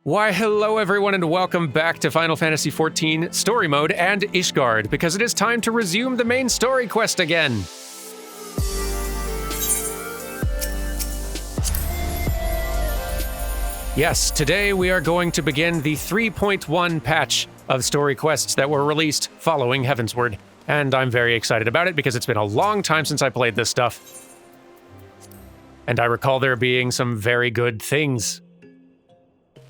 Why, hello everyone and welcome back to Final Fantasy XIV Story Mode and Ishgard, because it is time to resume the main story quest again. Yes, today we are going to begin the 3.1 patch of story quests that were released following Heavensward, and I'm very excited about it because it's been a long time since I played this stuff. And I recall there being some very good things.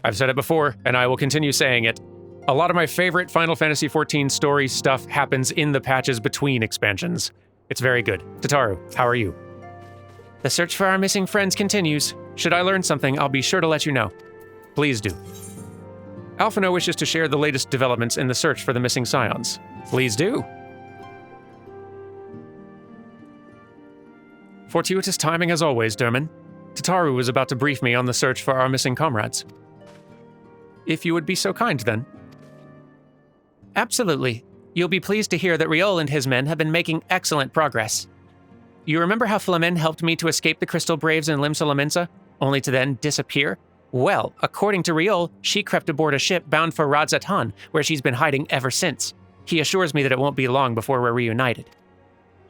I've said it before, and I will continue saying it. A lot of my favorite Final Fantasy XIV story stuff happens in the patches between expansions. It's very good. Tataru, how are you? The search for our missing friends continues. Should I learn something, I'll be sure to let you know. Please do. Alphino wishes to share the latest developments in the search for the missing scions. Please do. Fortuitous timing as always, Derman. Tataru was about to brief me on the search for our missing comrades. If you would be so kind, then. Absolutely. You'll be pleased to hear that Riol and his men have been making excellent progress. You remember how Flamen helped me to escape the Crystal Braves in Limsa Lominsa, only to then disappear? Well, according to Riol, she crept aboard a ship bound for Radzatan, where she's been hiding ever since. He assures me that it won't be long before we're reunited.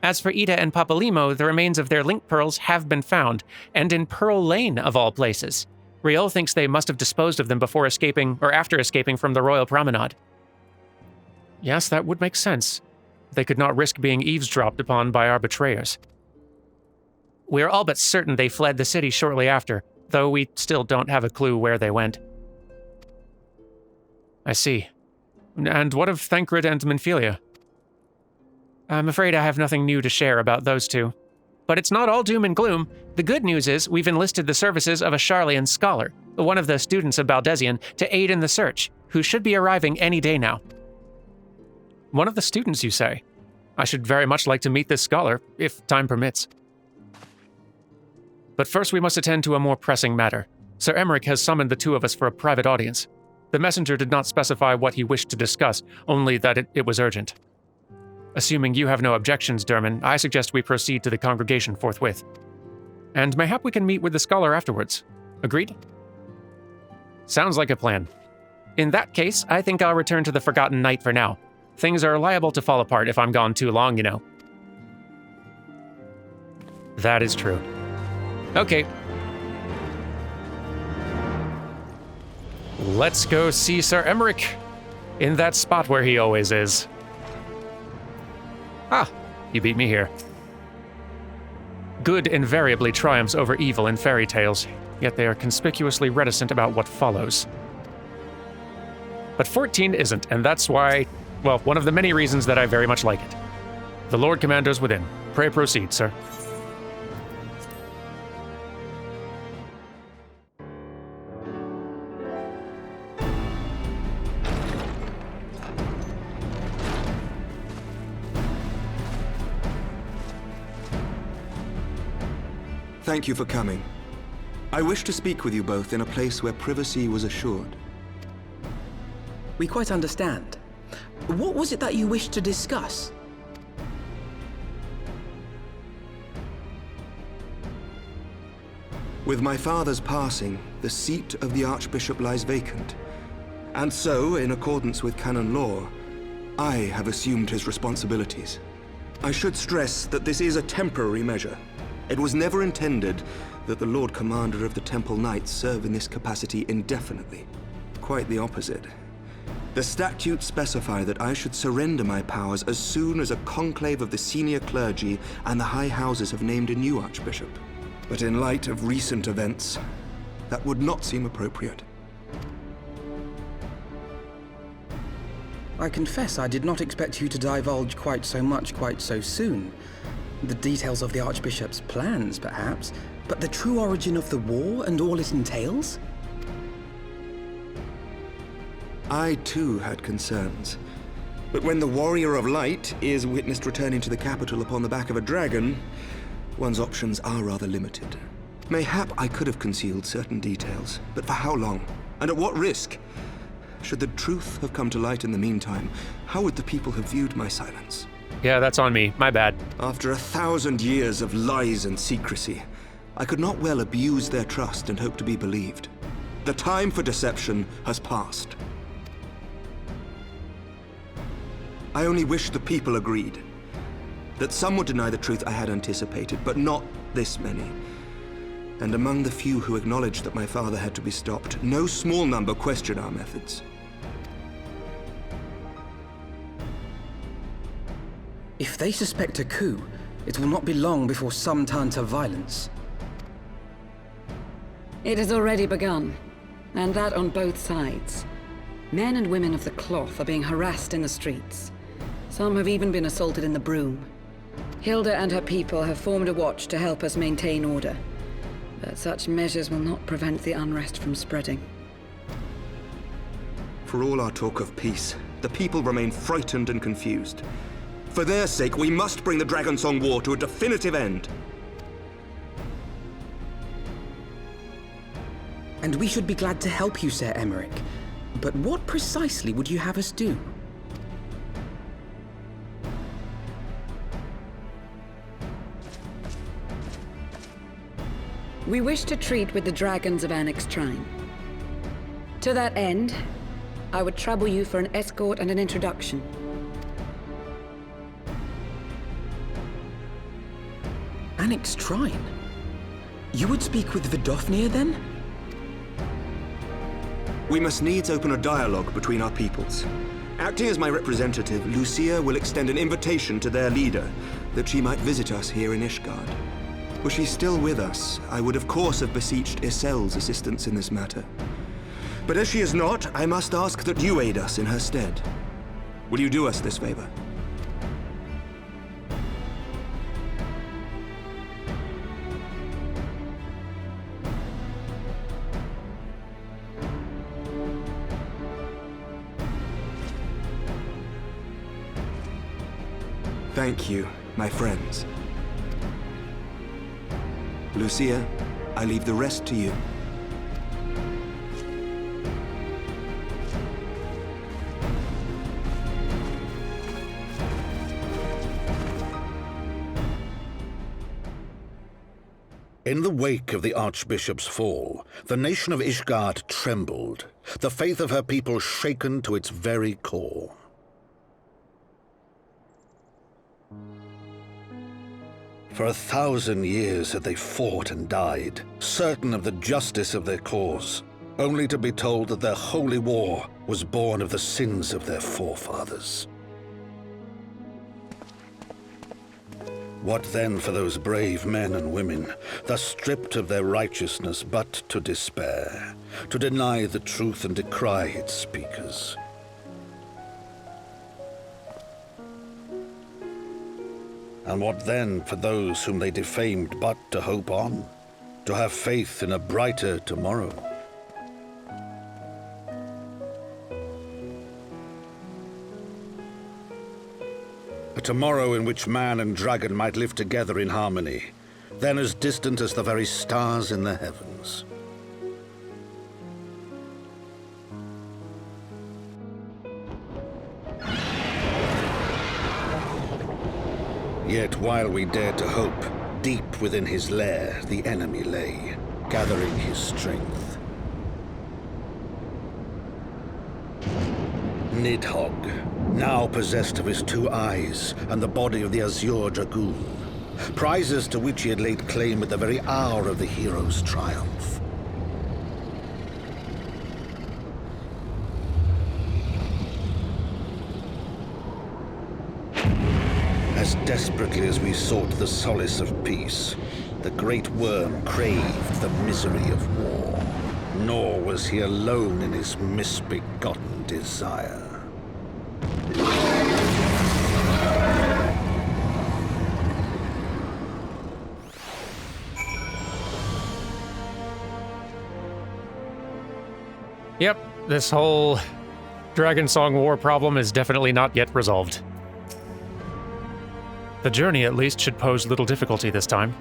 As for Ida and Papalimo, the remains of their link pearls have been found, and in Pearl Lane, of all places. Riol thinks they must have disposed of them before escaping or after escaping from the Royal Promenade. Yes, that would make sense. They could not risk being eavesdropped upon by our betrayers. We are all but certain they fled the city shortly after, though we still don't have a clue where they went. I see. And what of Thancred and Minfilia? I'm afraid I have nothing new to share about those two. But it's not all doom and gloom. The good news is we've enlisted the services of a Sharlayan scholar, one of the students of Baldesion, to aid in the search, who should be arriving any day now. One of the students, you say? I should very much like to meet this scholar, if time permits. But first we must attend to a more pressing matter. Sir Emmerich has summoned the two of us for a private audience. The messenger did not specify what he wished to discuss, only that it was urgent. Assuming you have no objections, Derman, I suggest we proceed to the congregation forthwith. And mayhap we can meet with the scholar afterwards. Agreed? Sounds like a plan. In that case, I think I'll return to the Forgotten Knight for now. Things are liable to fall apart if I'm gone too long, you know. That is true. Okay. Let's go see Sir Emmerich in that spot where he always is. Ah, you beat me here. Good invariably triumphs over evil in fairy tales, yet they are conspicuously reticent about what follows. But 14 isn't, and that's why, well, one of the many reasons that I very much like it. The Lord Commander's within. Pray proceed, sir. Thank you for coming. I wish to speak with you both in a place where privacy was assured. We quite understand. What was it that you wished to discuss? With my father's passing, the seat of the Archbishop lies vacant. And so, in accordance with canon law, I have assumed his responsibilities. I should stress that this is a temporary measure. It was never intended that the Lord Commander of the Temple Knights serve in this capacity indefinitely. Quite the opposite. The statutes specify that I should surrender my powers as soon as a conclave of the senior clergy and the high houses have named a new archbishop. But in light of recent events, that would not seem appropriate. I confess I did not expect you to divulge quite so much quite so soon. The details of the Archbishop's plans, perhaps, but the true origin of the war and all it entails? I, too, had concerns. But when the Warrior of Light is witnessed returning to the capital upon the back of a dragon, one's options are rather limited. Mayhap I could have concealed certain details, but for how long? And at what risk? Should the truth have come to light in the meantime, how would the people have viewed my silence? Yeah, that's on me. My bad. After 1,000 years of lies and secrecy, I could not well abuse their trust and hope to be believed. The time for deception has passed. I only wish the people agreed. That some would deny the truth I had anticipated, but not this many. And among the few who acknowledged that my father had to be stopped, no small number question our methods. If they suspect a coup, it will not be long before some turn to violence. It has already begun, and that on both sides. Men and women of the cloth are being harassed in the streets. Some have even been assaulted in the Broom. Hilda and her people have formed a watch to help us maintain order. But such measures will not prevent the unrest from spreading. For all our talk of peace, the people remain frightened and confused. For their sake, we must bring the Dragonsong War to a definitive end. And we should be glad to help you, Sir Emmerich. But what precisely would you have us do? We wish to treat with the dragons of Annex Trine. To that end, I would trouble you for an escort and an introduction. Annex Trine? You would speak with Vidofnir then? We must needs open a dialogue between our peoples. Acting as my representative, Lucia will extend an invitation to their leader, that she might visit us here in Ishgard. Were she still with us, I would of course have beseeched Isel's assistance in this matter. But as she is not, I must ask that you aid us in her stead. Will you do us this favor? Thank you, my friends. Lucia, I leave the rest to you. In the wake of the Archbishop's fall, the nation of Ishgard trembled, the faith of her people shaken to its very core. For 1,000 years had they fought and died, certain of the justice of their cause, only to be told that their holy war was born of the sins of their forefathers. What then for those brave men and women, thus stripped of their righteousness but to despair, to deny the truth and decry its speakers? And what then for those whom they defamed but to hope on, to have faith in a brighter tomorrow? A tomorrow in which man and dragon might live together in harmony, then as distant as the very stars in the heavens. Yet while we dared to hope, deep within his lair the enemy lay, gathering his strength. Nidhogg, now possessed of his 2 eyes and the body of the Azure Dragoon, prizes to which he had laid claim at the very hour of the hero's triumph. As desperately as we sought the solace of peace, the great worm craved the misery of war. Nor was he alone in his misbegotten desire. Yep, this whole Dragonsong War problem is definitely not yet resolved. The journey, at least, should pose little difficulty this time.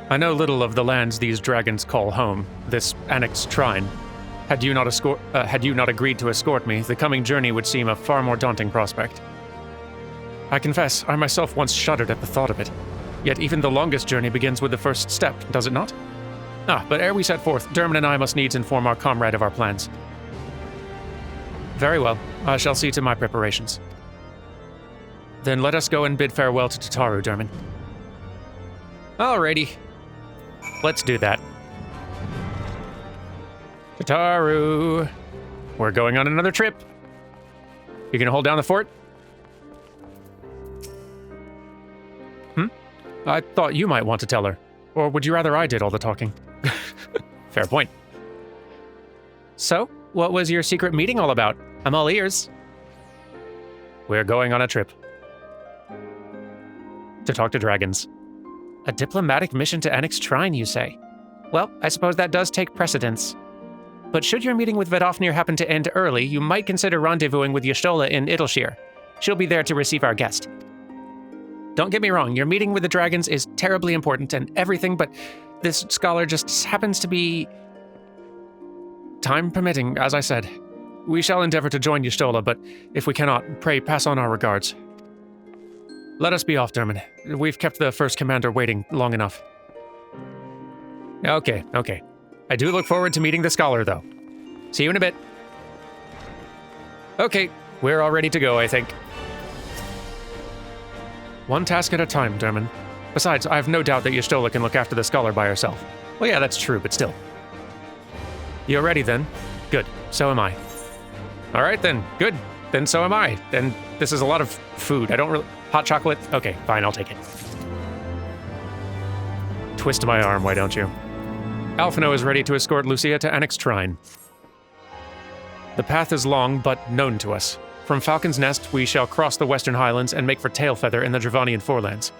I know little of the lands these dragons call home, this Annex Trine. Had you not agreed to escort me, the coming journey would seem a far more daunting prospect. I confess, I myself once shuddered at the thought of it. Yet even the longest journey begins with the first step, does it not? But ere we set forth, Dermot and I must needs inform our comrade of our plans. Very well. I shall see to my preparations. Then let us go and bid farewell to Tataru, Dermot. Alrighty. Let's do that. Tataru. We're going on another trip. You gonna hold down the fort? I thought you might want to tell her. Or would you rather I did all the talking? Fair point. So, what was your secret meeting all about? I'm all ears. We're going on a trip. To talk to dragons. A diplomatic mission to annex Shrine, you say? Well, I suppose that does take precedence. But should your meeting with Vidofnir happen to end early, you might consider rendezvousing with Y'shtola in Idleshire. She'll be there to receive our guest. Don't get me wrong, your meeting with the dragons is terribly important and everything, but this scholar just happens to be... time permitting, as I said. We shall endeavor to join Y'shtola, but if we cannot, pray pass on our regards. Let us be off, Dermot. We've kept the first commander waiting long enough. Okay. I do look forward to meeting the scholar, though. See you in a bit. Okay, we're all ready to go, I think. One task at a time, Dermot. Besides, I have no doubt that Y'shtola can look after the scholar by herself. Well, yeah, that's true, but still. You're ready, then? Good. So am I. All right, then. Good. Then so am I. And this is a lot of food. I don't really... Hot chocolate? Okay, fine, I'll take it. Twist my arm, why don't you? Alphino is ready to escort Lucia to Annex Shrine. The path is long, but known to us. From Falcon's Nest, we shall cross the Western Highlands and make for Tailfeather in the Dravanian Forelands.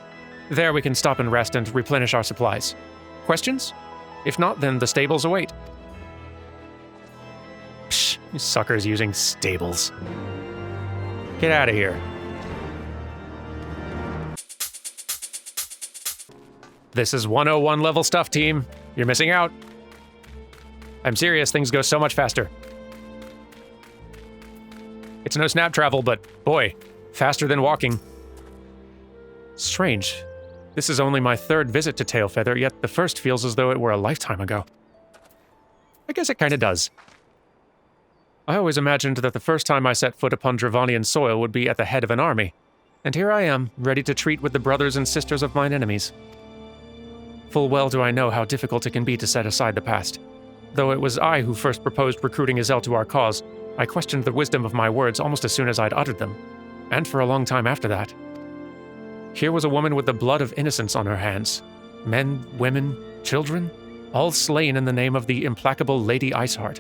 There we can stop and rest and replenish our supplies. Questions? If not, then the stables await. Psh, you suckers using stables. Get out of here. This is 101 level stuff, team. You're missing out. I'm serious, things go so much faster. It's no snap travel, but boy, faster than walking. Strange. This is only my third visit to Tailfeather, yet the first feels as though it were a lifetime ago. I guess it kinda does. I always imagined that the first time I set foot upon Dravanian soil would be at the head of an army. And here I am, ready to treat with the brothers and sisters of mine enemies. Full well do I know how difficult it can be to set aside the past. Though it was I who first proposed recruiting Izel to our cause, I questioned the wisdom of my words almost as soon as I'd uttered them, and for a long time after that. Here was a woman with the blood of innocence on her hands. Men, women, children, all slain in the name of the implacable Lady Iceheart.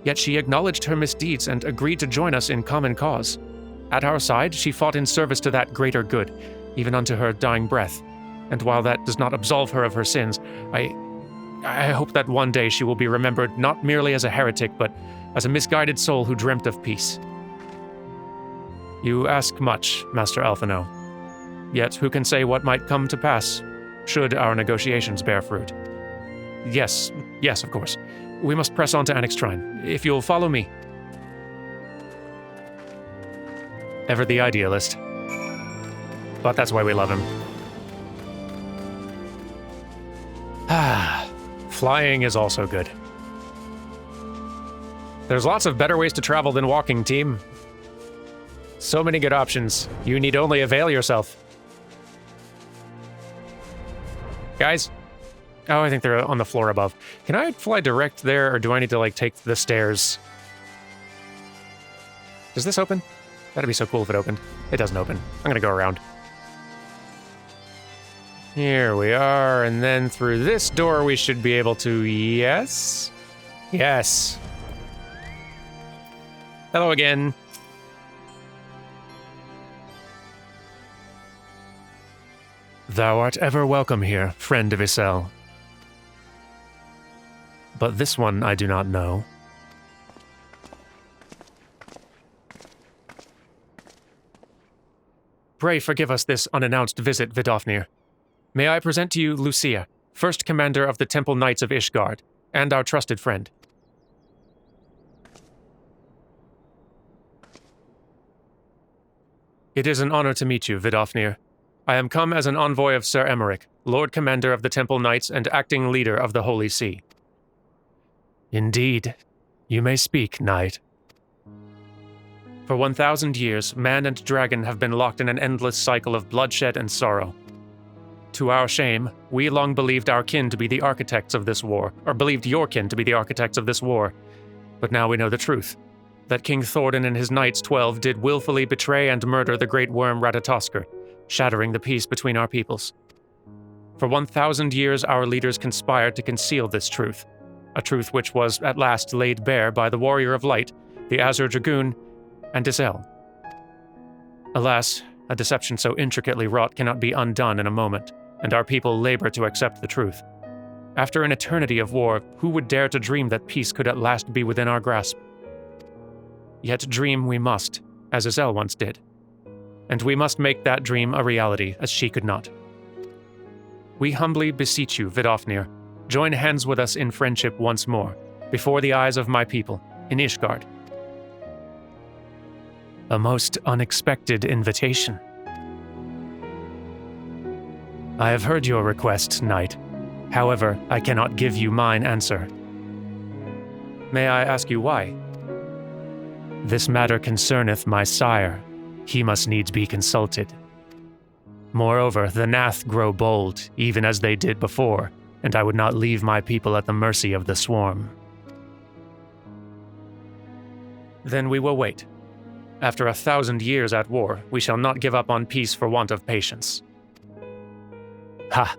Yet she acknowledged her misdeeds and agreed to join us in common cause. At our side, she fought in service to that greater good, even unto her dying breath. And while that does not absolve her of her sins, I hope that one day she will be remembered not merely as a heretic, but as a misguided soul who dreamt of peace. You ask much, Master Alphino. Yet who can say what might come to pass, should our negotiations bear fruit? Yes, of course. We must press on to Annex Shrine, if you'll follow me. Ever the idealist. But that's why we love him. Flying is also good. There's lots of better ways to travel than walking, team. So many good options. You need only avail yourself. Guys? Oh, I think they're on the floor above. Can I fly direct there, or do I need to, take the stairs? Does this open? That'd be so cool if it opened. It doesn't open. I'm gonna go around. Here we are, and then through this door we should be able to... Yes? Yes. Hello again. Thou art ever welcome here, friend of Isel. But this one I do not know. Pray forgive us this unannounced visit, Vidofnir. May I present to you Lucia, first commander of the Temple Knights of Ishgard, and our trusted friend. It is an honor to meet you, Vidofnir. I am come as an envoy of Sir Emmerich, Lord Commander of the Temple Knights and acting leader of the Holy See. Indeed. You may speak, Knight. For 1,000 years, man and dragon have been locked in an endless cycle of bloodshed and sorrow. To our shame, we long believed our kin to be the architects of this war, or believed your kin to be the architects of this war. But now we know the truth, that King Thordan and his Knights 12 did willfully betray and murder the great worm Ratatoskr, shattering the peace between our peoples. For 1,000 years, our leaders conspired to conceal this truth, a truth which was at last laid bare by the Warrior of Light, the Azure Dragoon, and Isel. Alas, a deception so intricately wrought cannot be undone in a moment, and our people labor to accept the truth. After an eternity of war, who would dare to dream that peace could at last be within our grasp? Yet dream we must, as Isel once did. And we must make that dream a reality, as she could not. We humbly beseech you, Vidofnir, join hands with us in friendship once more, before the eyes of my people, in Ishgard. A most unexpected invitation. I have heard your request, Knight. However, I cannot give you mine answer. May I ask you why? This matter concerneth my sire. He must needs be consulted. Moreover, the Nath grow bold, even as they did before, and I would not leave my people at the mercy of the swarm. Then we will wait. After 1,000 years at war, we shall not give up on peace for want of patience. Ha!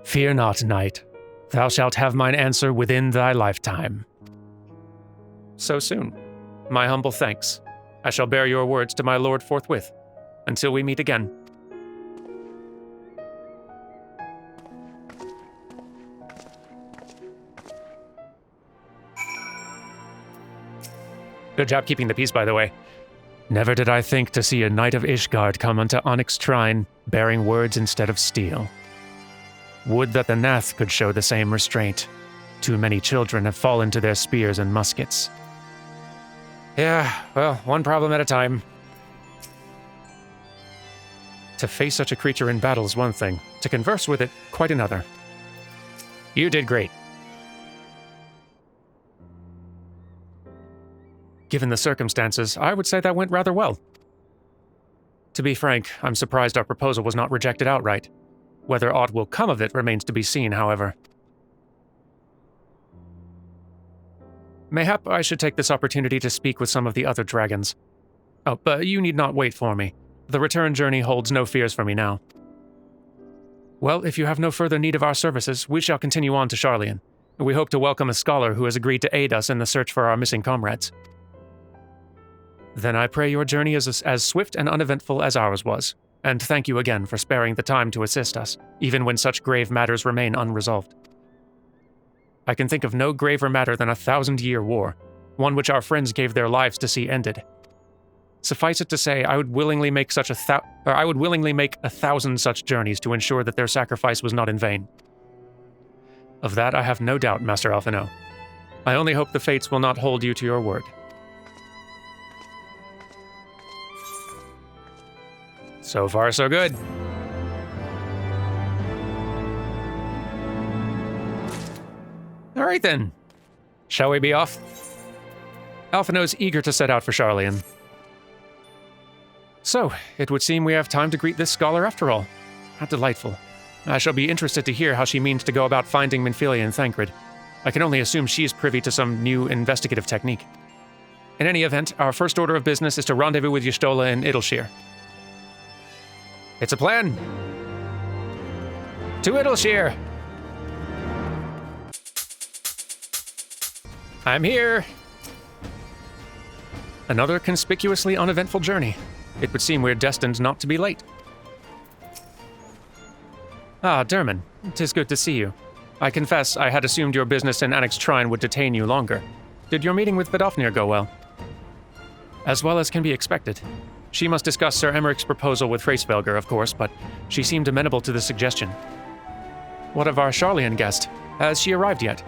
Fear not, Knight. Thou shalt have mine answer within thy lifetime. So soon. My humble thanks. I shall bear your words to my lord forthwith. Until we meet again. Good job keeping the peace, by the way. Never did I think to see a knight of Ishgard come unto Onyx Shrine, bearing words instead of steel. Would that the Nath could show the same restraint. Too many children have fallen to their spears and muskets. Yeah, well, one problem at a time. To face such a creature in battle is one thing. To converse with it, quite another. You did great. Given the circumstances, I would say that went rather well. To be frank, I'm surprised our proposal was not rejected outright. Whether aught will come of it remains to be seen, however. Mayhap I should take this opportunity to speak with some of the other dragons. Oh, but you need not wait for me. The return journey holds no fears for me now. Well, if you have no further need of our services, we shall continue on to Sharlayan. We hope to welcome a scholar who has agreed to aid us in the search for our missing comrades. Then I pray your journey is as swift and uneventful as ours was, and thank you again for sparing the time to assist us, even when such grave matters remain unresolved. I can think of no graver matter than a 1,000-year war, one which our friends gave their lives to see ended. Suffice it to say, I would willingly make 1,000 such journeys to ensure that their sacrifice was not in vain. Of that I have no doubt, Master Alphino. I only hope the fates will not hold you to your word. So far, so good. All right then. Shall we be off? Alphino's eager to set out for Sharlayan. So, it would seem we have time to greet this scholar after all. How delightful. I shall be interested to hear how she means to go about finding Minfilia and Thancred. I can only assume she is privy to some new investigative technique. In any event, our first order of business is to rendezvous with Y'shtola in Idleshire. It's a plan. To Idleshire! I'm here! Another conspicuously uneventful journey. It would seem we're destined not to be late. Ah, Derman, 'tis good to see you. I confess I had assumed your business in Onyx Shrine would detain you longer. Did your meeting with Vidofnir go well? As well as can be expected. She must discuss Sir Emmerich's proposal with Hraesvelgr, of course, but she seemed amenable to the suggestion. What of our Sharlayan guest? Has she arrived yet?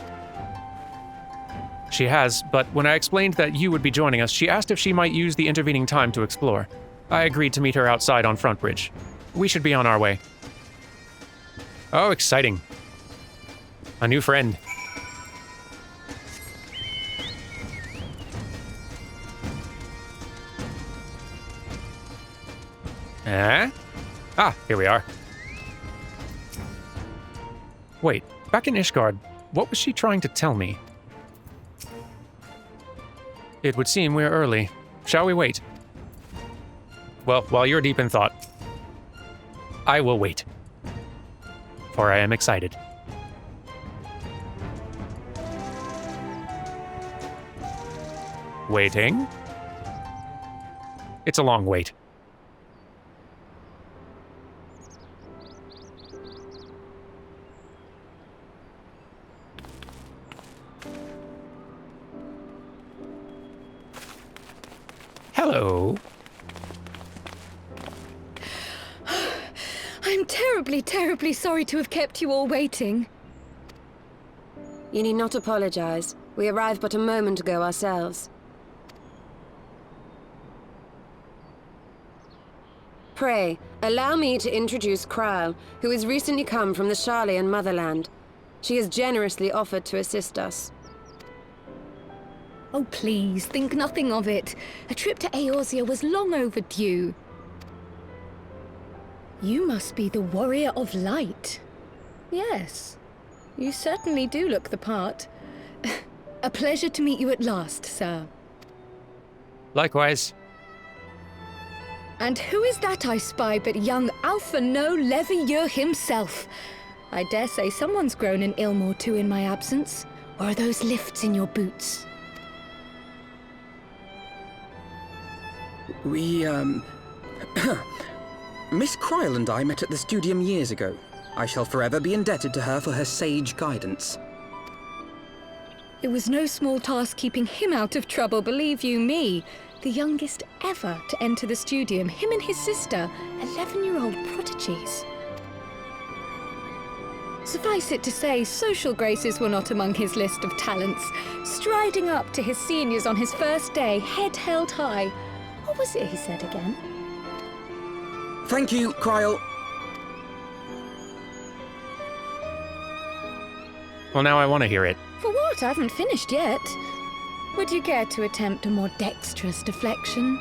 She has, but when I explained that you would be joining us, she asked if she might use the intervening time to explore. I agreed to meet her outside on Frontbridge. we should be on our way. Oh, exciting. A new friend. Ah, here we are. Wait, back in Ishgard, what was she trying to tell me? It would seem we're early. Shall we wait? Well, while you're deep in thought, I will wait. For I am excited. Waiting. It's a long wait. Hello. I'm terribly, terribly sorry to have kept you all waiting. You need not apologize. We arrived but a moment ago ourselves. Pray, allow me to introduce Krile, who has recently come from the Sharlayan motherland. She has generously offered to assist us. Oh, please, think nothing of it. A trip to Eorzea was long overdue. You must be the Warrior of Light. Yes, you certainly do look the part. A pleasure to meet you at last, sir. Likewise. And who is that I spy but young Alpha No Levieux himself? I dare say someone's grown an ilm or two in my absence. Or are those lifts in your boots? We, Miss Krile and I met at the studium years ago. I shall forever be indebted to her for her sage guidance. It was no small task keeping him out of trouble, believe you me. The youngest ever to enter the studium, him and his sister, 11-year-old prodigies. Suffice it to say, social graces were not among his list of talents. Striding up to his seniors on his first day, head held high. What was it he said again? Thank you, Krile. Well, now I want to hear it. For what? I haven't finished yet. Would you care to attempt a more dexterous deflection?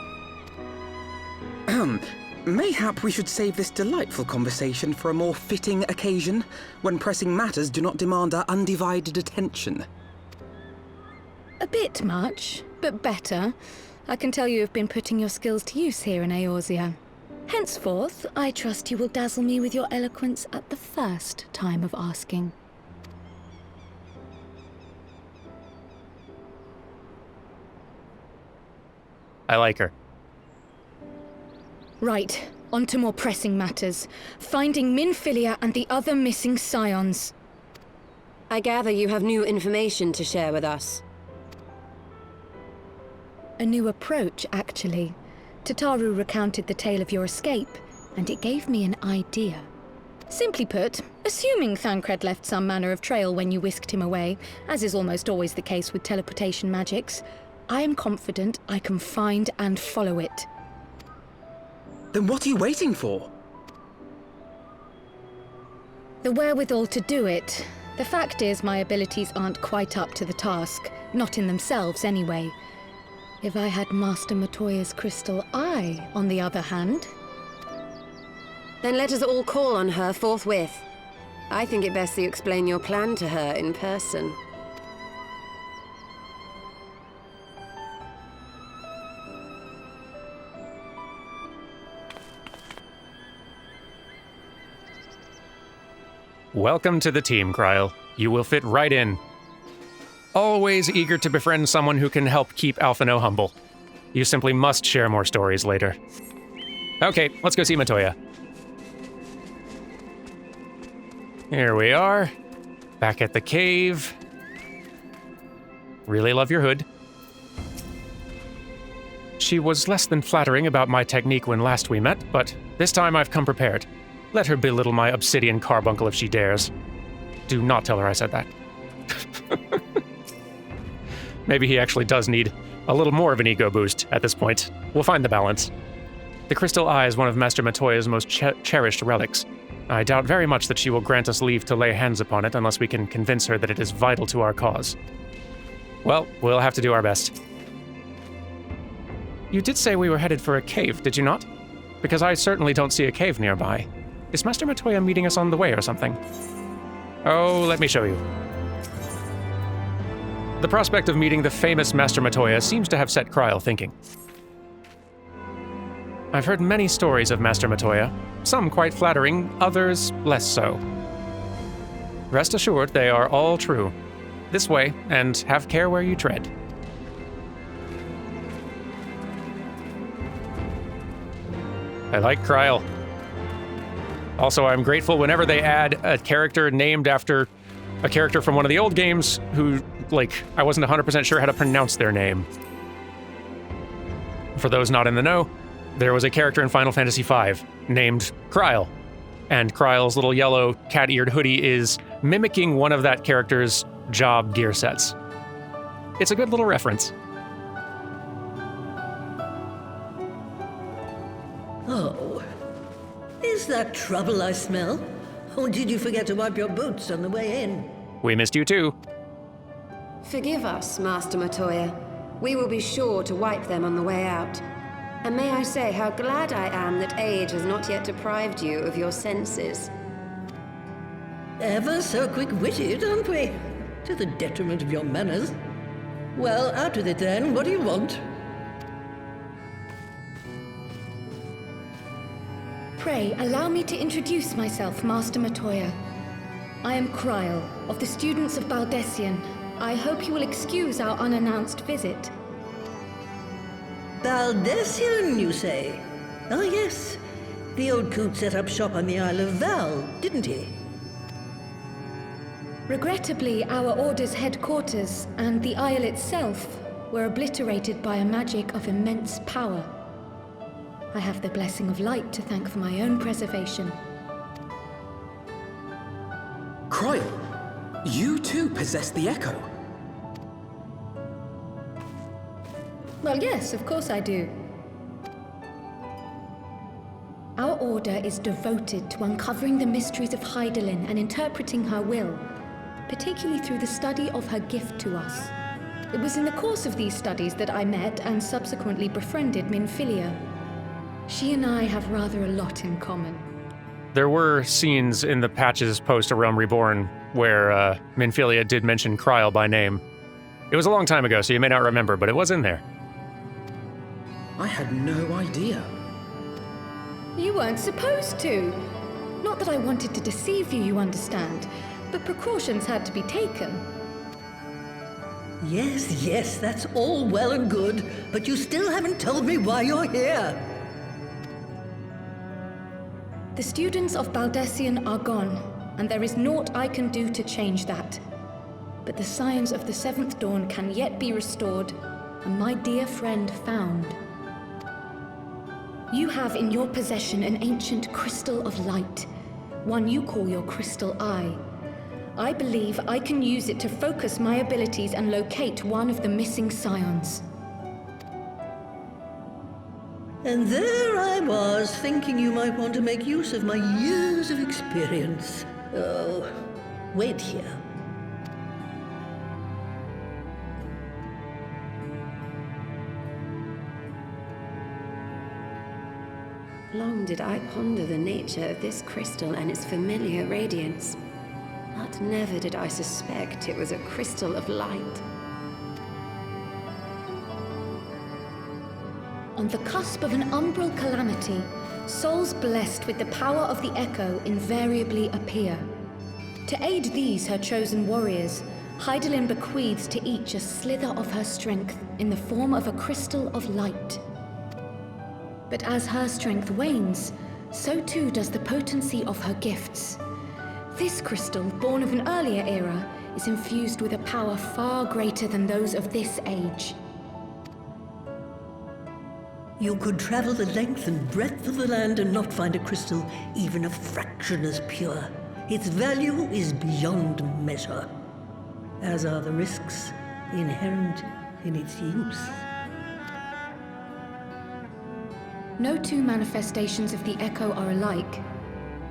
Mayhap we should save this delightful conversation for a more fitting occasion, when pressing matters do not demand our undivided attention. A bit much, but better. I can tell you have been putting your skills to use here in Eorzea. Henceforth, I trust you will dazzle me with your eloquence at the first time of asking. I like her. Right, on to more pressing matters. Finding Minfilia and the other missing scions. I gather you have new information to share with us. A new approach, actually. Tataru recounted the tale of your escape, and it gave me an idea. Simply put, assuming Thancred left some manner of trail when you whisked him away, as is almost always the case with teleportation magics, I am confident I can find and follow it. Then what are you waiting for? The wherewithal to do it. The fact is, my abilities aren't quite up to the task. Not in themselves, anyway. If I had Master Matoya's crystal eye, on the other hand... Then let us all call on her forthwith. I think it best that you explain your plan to her in person. Welcome to the team, Krile. You will fit right in. Always eager to befriend someone who can help keep Alphino humble. You simply must share more stories later. Okay, let's go see Matoya. Here we are. Back at the cave. Really love your hood. She was less than flattering about my technique when last we met, but this time I've come prepared. Let her belittle my obsidian carbuncle if she dares. Do not tell her I said that. Maybe he actually does need a little more of an ego boost at this point. We'll find the balance. The crystal eye is one of Master Matoya's most cherished relics. I doubt very much that she will grant us leave to lay hands upon it unless we can convince her that it is vital to our cause. Well, we'll have to do our best. You did say we were headed for a cave, did you not? Because I certainly don't see a cave nearby. Is Master Matoya meeting us on the way or something? Oh, let me show you. The prospect of meeting the famous Master Matoya seems to have set Krile thinking. I've heard many stories of Master Matoya, some quite flattering, others less so. Rest assured, they are all true. This way, and have care where you tread. I like Krile. Also, I'm grateful whenever they add a character named after a character from one of the old games who, I wasn't 100% sure how to pronounce their name. For those not in the know, there was a character in Final Fantasy V named Krile, and Kryle's little yellow cat-eared hoodie is mimicking one of that character's job gear sets. It's a good little reference. Oh, is that trouble I smell? Or did you forget to wipe your boots on the way in? We missed you too. Forgive us, Master Matoya. We will be sure to wipe them on the way out. And may I say how glad I am that age has not yet deprived you of your senses. Ever so quick-witted, aren't we? To the detriment of your manners. Well, out with it then. What do you want? Pray, allow me to introduce myself, Master Matoya. I am Krile, of the students of Baldessian. I hope you will excuse our unannounced visit. Baldessian, you say? Ah, yes. The old coot set up shop on the Isle of Val, didn't he? Regrettably, our order's headquarters and the isle itself were obliterated by a magic of immense power. I have the blessing of light to thank for my own preservation. Krile, you too possess the Echo. Well, yes, of course I do. Our order is devoted to uncovering the mysteries of Hydaelyn and interpreting her will, particularly through the study of her gift to us. It was in the course of these studies that I met and subsequently befriended Minfilia. She and I have rather a lot in common. There were scenes in the patches post A Realm Reborn where Minfilia did mention Krile by name. It was a long time ago, so you may not remember, but it was in there. I had no idea. You weren't supposed to. Not that I wanted to deceive you, you understand, but precautions had to be taken. Yes, that's all well and good, but you still haven't told me why you're here. The students of Baldessian are gone, and there is naught I can do to change that. But the signs of the Seventh Dawn can yet be restored, and my dear friend found. You have in your possession an ancient crystal of light, one you call your crystal eye. I believe I can use it to focus my abilities and locate one of the missing scions. And there I was, thinking you might want to make use of my years of experience. Oh, wait here. Long did I ponder the nature of this crystal and its familiar radiance, but never did I suspect it was a crystal of light. On the cusp of an umbral calamity, souls blessed with the power of the Echo invariably appear. To aid these, her chosen warriors, Hydaelyn bequeaths to each a slither of her strength in the form of a crystal of light. But as her strength wanes, so too does the potency of her gifts. This crystal, born of an earlier era, is infused with a power far greater than those of this age. You could travel the length and breadth of the land and not find a crystal even a fraction as pure. Its value is beyond measure, as are the risks inherent in its use. No two manifestations of the Echo are alike.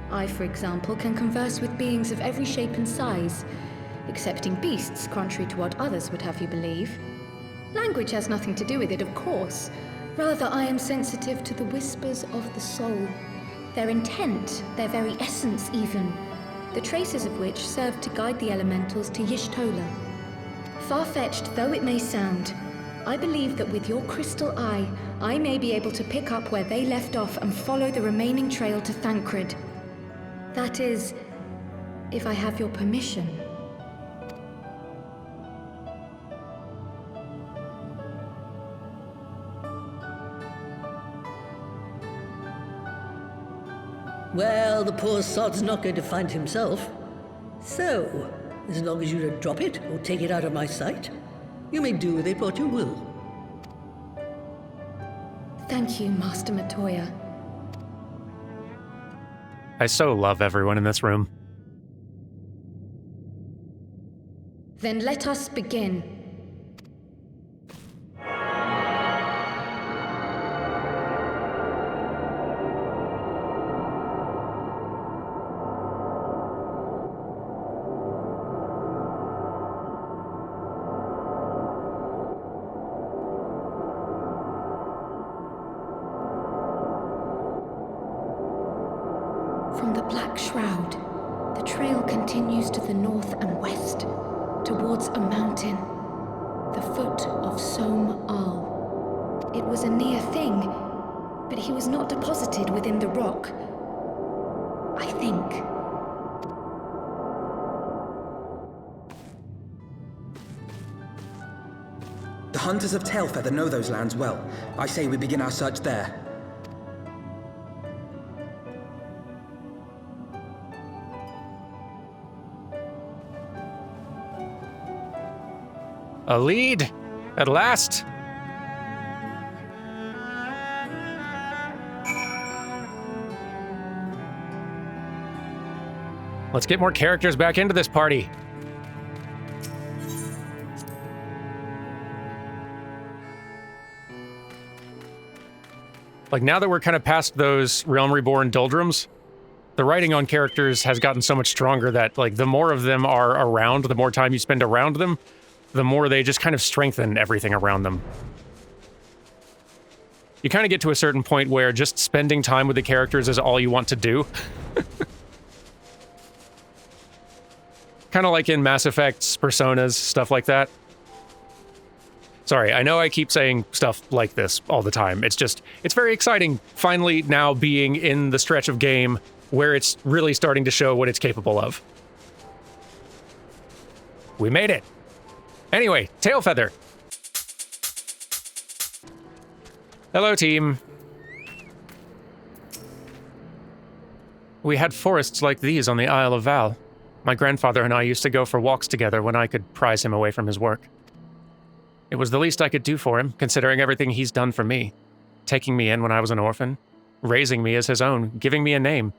I, for example, can converse with beings of every shape and size, excepting beasts, contrary to what others would have you believe. Language has nothing to do with it, of course. Rather, I am sensitive to the whispers of the soul. Their intent, their very essence even, the traces of which serve to guide the elementals to Y'shtola. Far-fetched though it may sound, I believe that with your crystal eye, I may be able to pick up where they left off and follow the remaining trail to Thancred. That is, if I have your permission. Well, the poor sod's not going to find himself. So, as long as you don't drop it or take it out of my sight, you may do with it what you will. Thank you, Master Matoya. I so love everyone in this room. Then let us begin. From the Black Shroud, the trail continues to the north and west, towards a mountain, the foot of Som Al. It was a near thing, but he was not deposited within the rock. I think. The hunters of Tailfeather know those lands well. I say we begin our search there. A lead! At last! Let's get more characters back into this party. Like, now that we're kind of past those Realm Reborn doldrums, the writing on characters has gotten so much stronger that, like, the more of them are around, the more time you spend around them, the more they just kind of strengthen everything around them. You kind of get to a certain point where just spending time with the characters is all you want to do. Kind of like in Mass Effects, Personas, stuff like that. Sorry, I know I keep saying stuff like this all the time. It's just, it's very exciting finally now being in the stretch of game where it's really starting to show what it's capable of. We made it! Anyway, Tailfeather. Hello, team. We had forests like these on the Isle of Val. My grandfather and I used to go for walks together when I could prise him away from his work. It was the least I could do for him, considering everything he's done for me. Taking me in when I was an orphan, raising me as his own, giving me a name.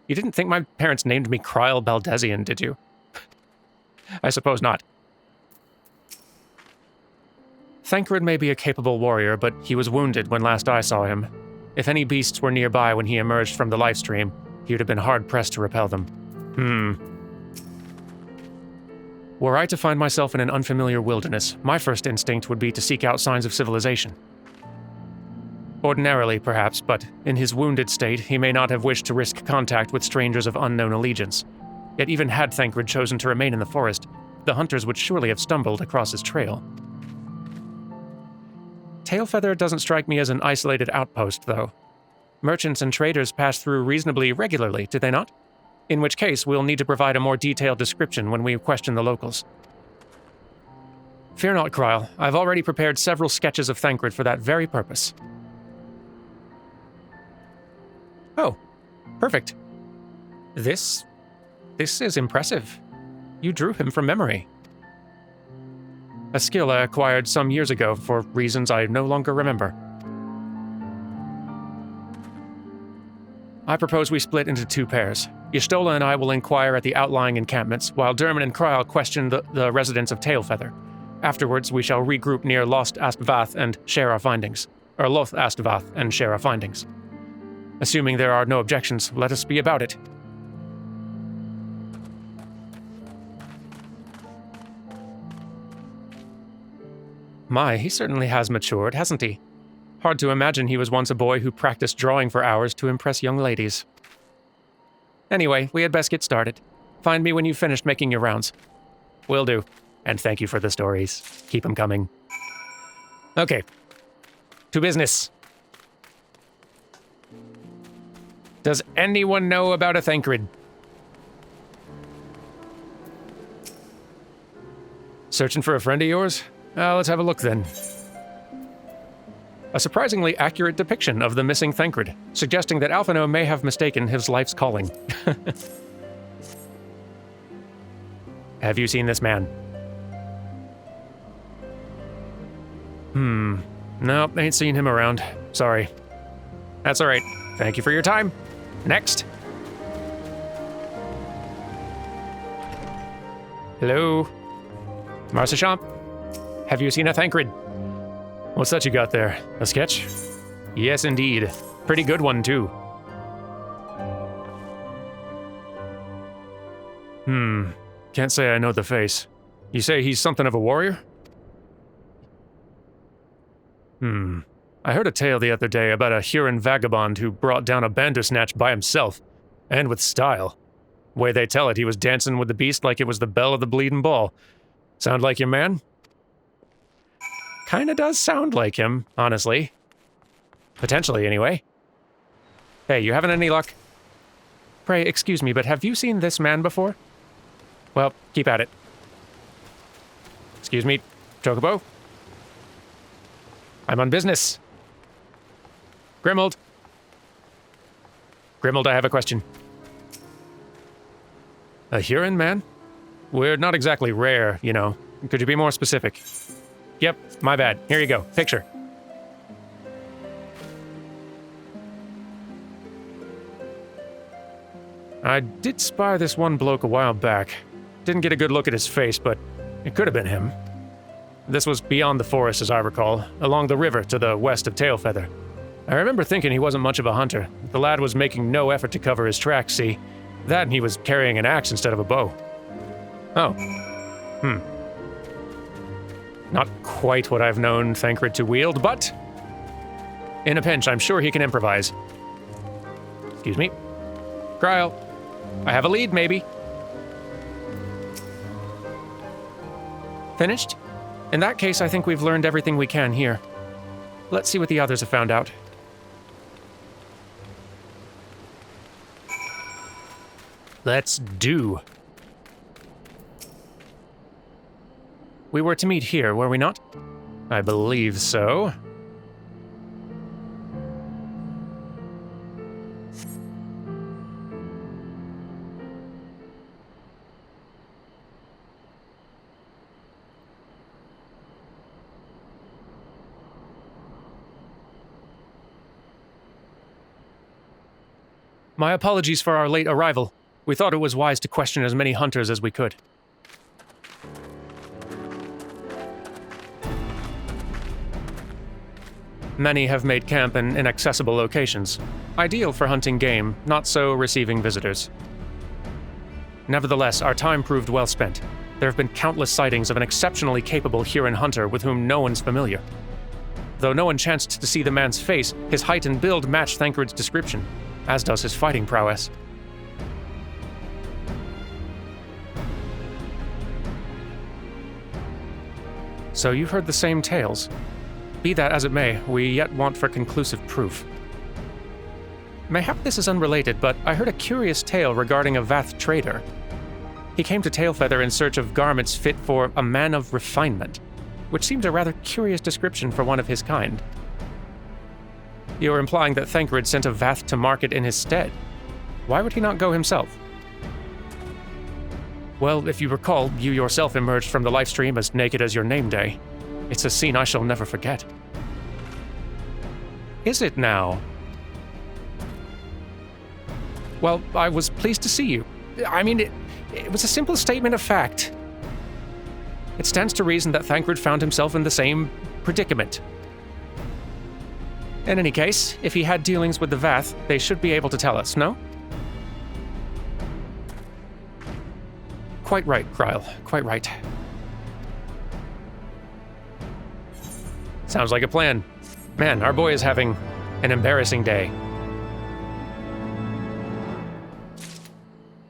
You didn't think my parents named me Krile Baldezian, did you? I suppose not. Thancred may be a capable warrior, but he was wounded when last I saw him. If any beasts were nearby when he emerged from the lifestream, he would have been hard-pressed to repel them. Were I to find myself in an unfamiliar wilderness, my first instinct would be to seek out signs of civilization. Ordinarily, perhaps, but in his wounded state, he may not have wished to risk contact with strangers of unknown allegiance. Yet even had Thancred chosen to remain in the forest, the hunters would surely have stumbled across his trail. Tailfeather doesn't strike me as an isolated outpost, though. Merchants and traders pass through reasonably regularly, do they not? In which case, we'll need to provide a more detailed description when we question the locals. Fear not, Krile. I've already prepared several sketches of Thancred for that very purpose. Oh, perfect. This is impressive. You drew him from memory. A skill I acquired some years ago for reasons I no longer remember. I propose we split into two pairs. Y'shtola and I will inquire at the outlying encampments, while Dermot and Krile question the residents of Tailfeather. Afterwards, we shall regroup near Lost Astvath and share our findings. Lothastvath and share our findings. Assuming there are no objections, let us be about it. My, he certainly has matured, hasn't he? Hard to imagine he was once a boy who practiced drawing for hours to impress young ladies. Anyway, we had best get started. Find me when you've finished making your rounds. Will do. And thank you for the stories. Keep them coming. Okay. To business. Does anyone know about a Thancred? Searching for a friend of yours? Let's have a look then. A surprisingly accurate depiction of the missing Thancred, suggesting that Alphino may have mistaken his life's calling. Have you seen this man? Nope, ain't seen him around. Sorry. That's alright. Thank you for your time. Next. Hello? Marcechamp? Have you seen a Thancred? What's that you got there? A sketch? Yes, indeed. Pretty good one, too. Can't say I know the face. You say he's something of a warrior? I heard a tale the other day about a Huron vagabond who brought down a Bandersnatch by himself, and with style. Way they tell it, he was dancing with the beast like it was the belle of the bleeding ball. Sound like your man? Kinda does sound like him, honestly. Potentially, anyway. Hey, you having any luck? Pray, excuse me, but have you seen this man before? Well, keep at it. Excuse me, Chocobo? I'm on business. Grimold. Grimold, I have a question. A Huron man? We're not exactly rare, you know. Could you be more specific? Yep, my bad. Here you go. Picture. I did spy this one bloke a while back. Didn't get a good look at his face, but it could have been him. This was beyond the forest, as I recall, along the river to the west of Tailfeather. I remember thinking he wasn't much of a hunter. The lad was making no effort to cover his tracks, see? That and he was carrying an axe instead of a bow. Oh. Not quite what I've known Thancred to wield, but in a pinch, I'm sure he can improvise. Excuse me. Krile. I have a lead, maybe. Finished? In that case, I think we've learned everything we can here. Let's see what the others have found out. Let's do. We were to meet here, were we not? I believe so. My apologies for our late arrival. We thought it was wise to question as many hunters as we could. Many have made camp in inaccessible locations, ideal for hunting game, not so receiving visitors. Nevertheless, our time proved well spent. There have been countless sightings of an exceptionally capable Huron hunter with whom no one's familiar. Though no one chanced to see the man's face, his height and build matched Thancred's description, as does his fighting prowess. So you've heard the same tales. Be that as it may, we yet want for conclusive proof. Mayhap this is unrelated, but I heard a curious tale regarding a Vath trader. He came to Tailfeather in search of garments fit for a man of refinement, which seemed a rather curious description for one of his kind. You're implying that Thancred sent a Vath to market in his stead. Why would he not go himself? Well, if you recall, you yourself emerged from the livestream as naked as your name day. It's a scene I shall never forget. Is it now? Well, I was pleased to see you. I mean, it was a simple statement of fact. It stands to reason that Thancred found himself in the same predicament. In any case, if he had dealings with the Vath, they should be able to tell us, no? Quite right, Krile. Quite right. Sounds like a plan. Man, our boy is having an embarrassing day.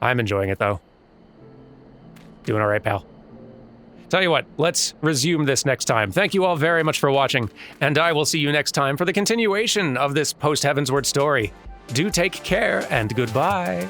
I'm enjoying it, though. Doing all right, pal. Tell you what, let's resume this next time. Thank you all very much for watching, and I will see you next time for the continuation of this post-Heavensward story. Do take care, and goodbye.